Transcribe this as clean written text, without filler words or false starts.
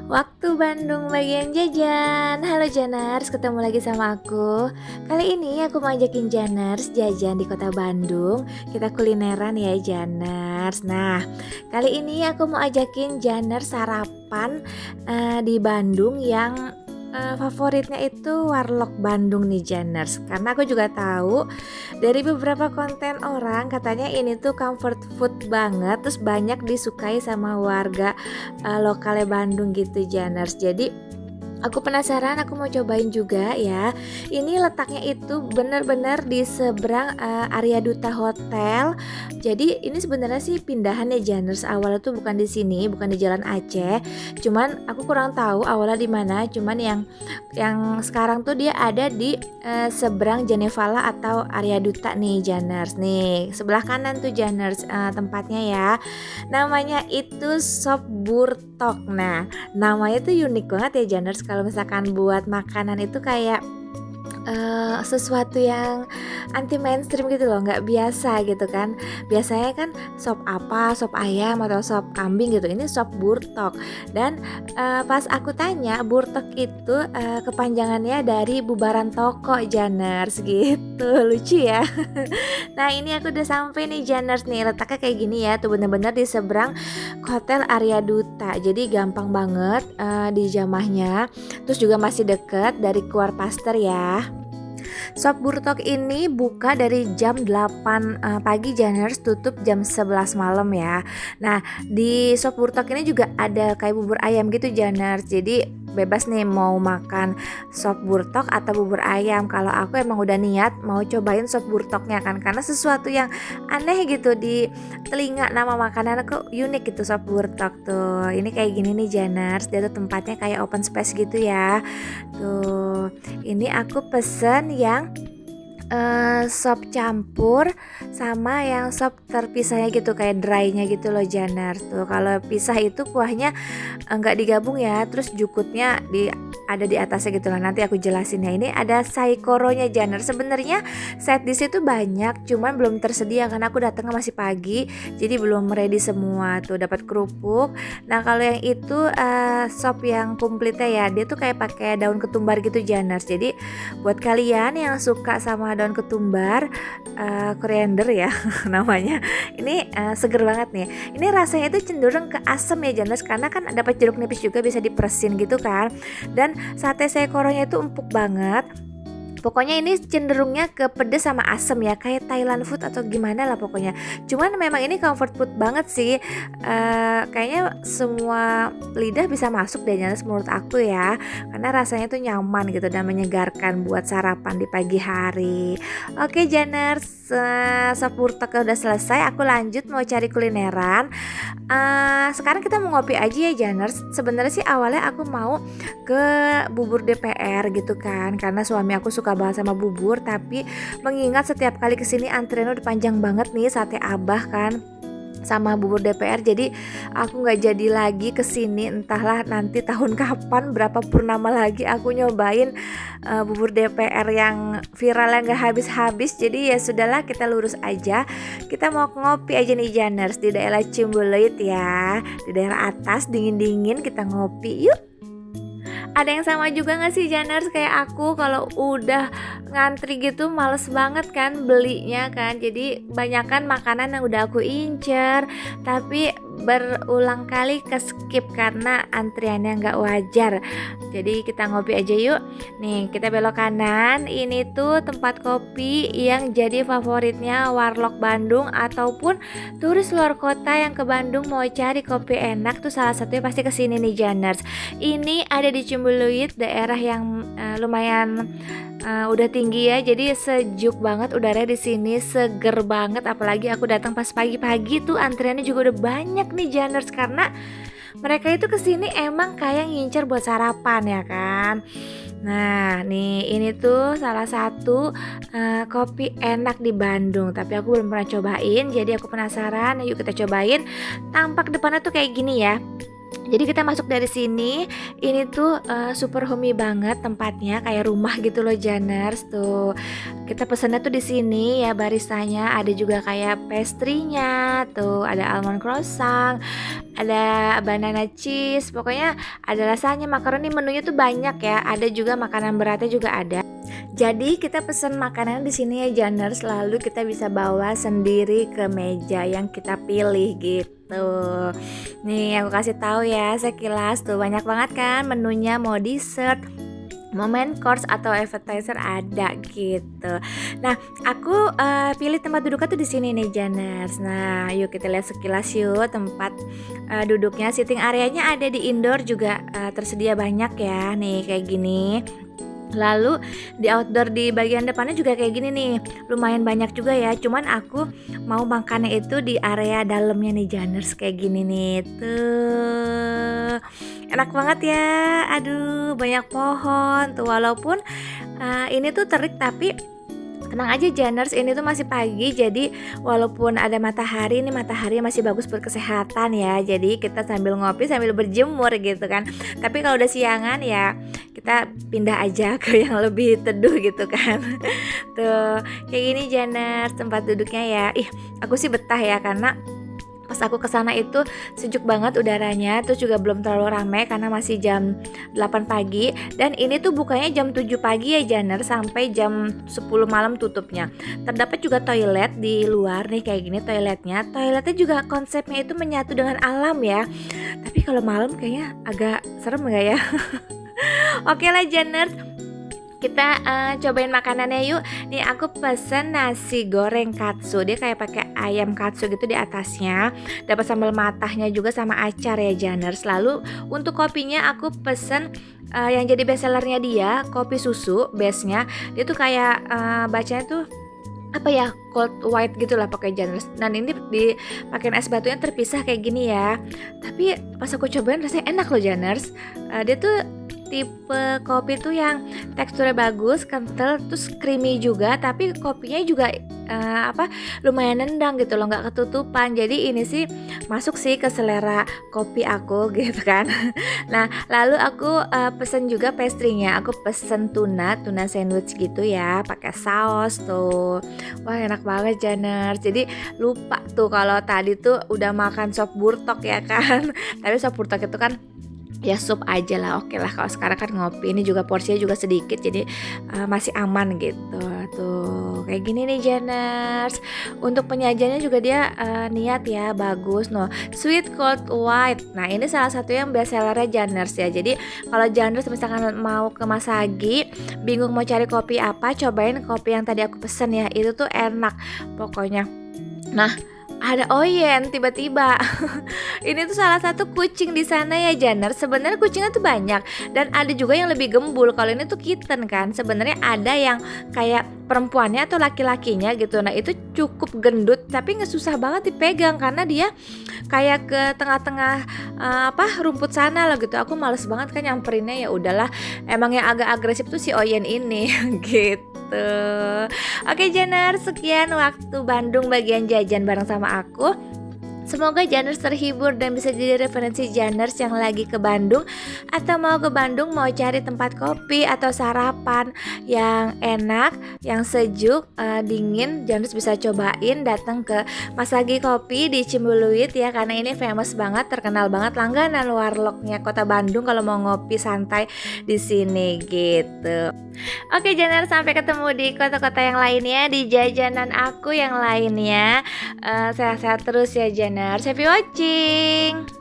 Waktu Bandung bagian jajan. Halo Janers, ketemu lagi sama aku. Kali ini aku mau ajakin Janers jajan di kota Bandung. Kita kulineran ya Janers. Nah, kali ini aku mau ajakin Janers sarapan di Bandung yang favoritnya itu Warlock Bandung nih Janers. Karena aku juga tahu dari beberapa konten orang katanya ini tuh comfort food banget, terus banyak disukai sama warga lokalnya Bandung gitu Janers. Jadi aku penasaran, aku mau cobain juga ya. Ini letaknya itu benar-benar di seberang area Duta Hotel. Jadi ini sebenarnya sih pindahan ya Janers. Awalnya tuh bukan di sini, bukan di Jalan Aceh. Cuman aku kurang tahu awalnya di mana. Cuman yang sekarang tuh dia ada di seberang Janevala atau area Duta nih Janers. Nih sebelah kanan tuh Janers tempatnya ya. Namanya itu Sop Burtok. Nah, namanya tuh unik banget ya Janers, kalau misalkan buat makanan itu kayak sesuatu yang anti mainstream gitu loh, nggak biasa gitu kan. Biasanya kan sop apa, sop ayam atau sop kambing gitu. Ini sop burtok. Dan pas aku tanya, burtok itu kepanjangannya dari bubaran toko Janers gitu. Lucu ya. Nah ini aku udah sampai nih Janers nih. Letaknya kayak gini ya, tuh bener-bener di seberang Hotel Arya Duta. Jadi gampang banget di jamahnya. Terus juga masih deket dari keluar Pasteur ya. Sop Burtok ini buka dari jam 8 pagi Janers, tutup jam 11 malam ya. Nah, di Sop Burtok ini juga ada kayak bubur ayam gitu Janers. Jadi bebas nih mau makan sop burtok atau bubur ayam. Kalau aku emang udah niat mau cobain sop burtoknya kan, karena sesuatu yang aneh gitu di telinga, nama makanan aku unik gitu. Sop burtok tuh ini kayak gini nih Janers, dia tuh tempatnya kayak open space gitu ya. Tuh ini aku pesen yang sop campur sama yang sop terpisahnya gitu, kayak dry-nya gitu loh Janers. Tuh kalau pisah itu kuahnya enggak digabung ya, terus jukutnya ada di atasnya gitu lah. Nanti aku jelasin ya. Ini ada saikoronya Janers. Sebenarnya set dish itu banyak, cuman belum tersedia karena aku datangnya masih pagi, jadi belum ready semua. Tuh dapat kerupuk. Nah kalau yang itu sop yang komplitnya ya, dia tuh kayak pakai daun ketumbar gitu Janers. Jadi buat kalian yang suka sama daun ketumbar, koriander ya namanya, ini seger banget nih. Ini rasanya itu cenderung ke asam ya Janers, karena kan dapat jeruk nipis juga, bisa diperesin gitu kan. Dan sate sekoronya itu empuk banget. Pokoknya ini cenderungnya ke pedes sama asem ya, kayak Thailand food atau gimana lah pokoknya. Cuman memang ini comfort food banget sih. Kayaknya semua lidah bisa masuk deh Janers menurut aku ya, karena rasanya tuh nyaman gitu dan menyegarkan buat sarapan di pagi hari. Oke Janers, sop burtek udah selesai. Aku lanjut mau cari kulineran. Sekarang kita mau ngopi aja ya Janers. Sebenarnya sih awalnya aku mau ke bubur DPR gitu kan, karena suami aku suka banget sama bubur. Tapi mengingat setiap kali kesini antriannya udah panjang banget nih, sate Abah kan sama bubur DPR, jadi aku nggak jadi lagi kesini. Entahlah nanti tahun kapan, berapa purnama lagi aku nyobain bubur DPR yang viral yang nggak habis-habis. Jadi ya sudahlah, kita lurus aja. Kita mau ngopi aja nih Janers di daerah Ciumbeluit ya, di daerah atas dingin-dingin. Kita ngopi yuk. Ada yang sama juga gak sih Janers kayak aku, kalau udah ngantri gitu males banget kan belinya kan. Jadi banyakan makanan yang udah aku incer, tapi berulang kali ke skip karena antriannya gak wajar. Jadi kita ngopi aja yuk. Nih kita belok kanan, ini tuh tempat kopi yang jadi favoritnya Warlock Bandung ataupun turis luar kota yang ke Bandung mau cari kopi enak tuh salah satunya pasti kesini nih Janers. Ini ada di Ciumbeluit, daerah yang lumayan udah tinggi ya, jadi sejuk banget udaranya di sini, seger banget. Apalagi aku datang pas pagi-pagi tuh antriannya juga udah banyak nih Janers, karena mereka itu kesini emang kayak ngincer buat sarapan ya kan. Nah nih ini tuh salah satu kopi enak di Bandung, tapi aku belum pernah cobain, jadi aku penasaran. Yuk kita cobain. Tampak depannya tuh kayak gini ya. Jadi kita masuk dari sini, ini tuh, super homey banget tempatnya, kayak rumah gitu loh Janers, tuh. Kita pesennya tuh di sini ya baristanya, ada juga kayak pastry-nya, tuh ada almond croissant, ada banana cheese, pokoknya ada rasanya makaroni, menunya tuh banyak ya, ada juga makanan beratnya juga ada. Jadi kita pesen makanan di sini ya Janers, lalu kita bisa bawa sendiri ke meja yang kita pilih gitu. Nih aku kasih tahu ya sekilas tuh banyak banget kan menunya, mau dessert, mau main course atau appetizer ada gitu. Nah, aku pilih tempat duduknya tuh di sini nih Janers. Nah, yuk kita lihat sekilas yuk tempat duduknya. Sitting areanya ada di indoor juga tersedia banyak ya. Nih kayak gini. Lalu di outdoor di bagian depannya juga kayak gini nih, lumayan banyak juga ya. Cuman aku mau makannya itu di area dalamnya nih Janers, kayak gini nih. Tuh enak banget ya. Aduh banyak pohon tuh, walaupun ini tuh terik tapi tenang aja Janers, ini tuh masih pagi, jadi walaupun ada matahari, ini matahari masih bagus buat kesehatan ya. Jadi kita sambil ngopi sambil berjemur gitu kan. Tapi kalau udah siangan ya kita pindah aja ke yang lebih teduh gitu kan. Tuh kayak gini Janers tempat duduknya ya. Ih aku sih betah ya, karena pas aku kesana itu sejuk banget udaranya, terus juga belum terlalu ramai karena masih jam 8 pagi. Dan ini tuh bukanya jam 7 pagi ya Janers, sampai jam 10 malam tutupnya. Terdapat juga toilet di luar nih kayak gini toiletnya. Toiletnya juga konsepnya itu menyatu dengan alam ya. Tapi kalau malam kayaknya agak serem gak ya? Oke lah Janers, kita cobain makanannya yuk. Nih aku pesen nasi goreng katsu. Dia kayak pakai ayam katsu gitu di atasnya. Dapat sambal matahnya juga sama acar ya Janers. Lalu untuk kopinya aku pesen yang jadi best sellernya dia, kopi susu base-nya. Dia tuh kayak bacanya tuh apa ya, cold white gitu lah pakai Janers. Dan ini dipakein es batunya terpisah kayak gini ya. Tapi pas aku cobain rasanya enak loh Janers. Dia tuh tipe kopi tuh yang teksturnya bagus, kental, terus creamy juga, tapi kopinya juga lumayan nendang gitu loh, nggak ketutupan. Jadi ini sih masuk sih ke selera kopi aku gitu kan. Nah lalu aku pesen juga pastry-nya. Aku pesen tuna sandwich gitu ya, pakai saus tuh. Wah enak banget Janers. Jadi lupa tuh kalau tadi tuh udah makan sop burtok ya kan. Tapi sop burtok itu kan ya sup aja lah, oke lah. Kalau sekarang kan ngopi, ini juga porsinya juga sedikit, jadi masih aman gitu. Tuh kayak gini nih Janers. Untuk penyajiannya juga dia niat ya, bagus. No, sweet cold white. Nah ini salah satu yang best sellernya Janers ya. Jadi kalau Janers misalkan mau ke Masagi, bingung mau cari kopi apa, cobain kopi yang tadi aku pesen ya. Itu tuh enak pokoknya. Nah ada Oyen tiba-tiba. Ini tuh salah satu kucing di sana ya Janers. Sebenarnya kucingnya tuh banyak dan ada juga yang lebih gembul. Kalau ini tuh kitten kan. Sebenarnya ada yang kayak perempuannya atau laki-lakinya gitu. Nah itu cukup gendut tapi nggak susah banget dipegang karena dia kayak ke tengah-tengah rumput sana loh gitu. Aku males banget kan nyamperinnya, ya udahlah. Emang yang agak agresif tuh si Oyen ini gitu. Oke Janers, sekian waktu Bandung bagian jajan bareng sama aku. Semoga Janers terhibur dan bisa jadi referensi Janers yang lagi ke Bandung atau mau ke Bandung mau cari tempat kopi atau sarapan yang enak, yang sejuk, dingin. Janers bisa cobain datang ke Masagi Kopi di Cimbuluit ya, karena ini famous banget, terkenal banget, langganan warlocknya Kota Bandung kalau mau ngopi santai di sini gitu. Oke Janers, sampai ketemu di kota-kota yang lainnya, di jajanan aku yang lainnya. Sehat-sehat terus ya Janers. Happy watching.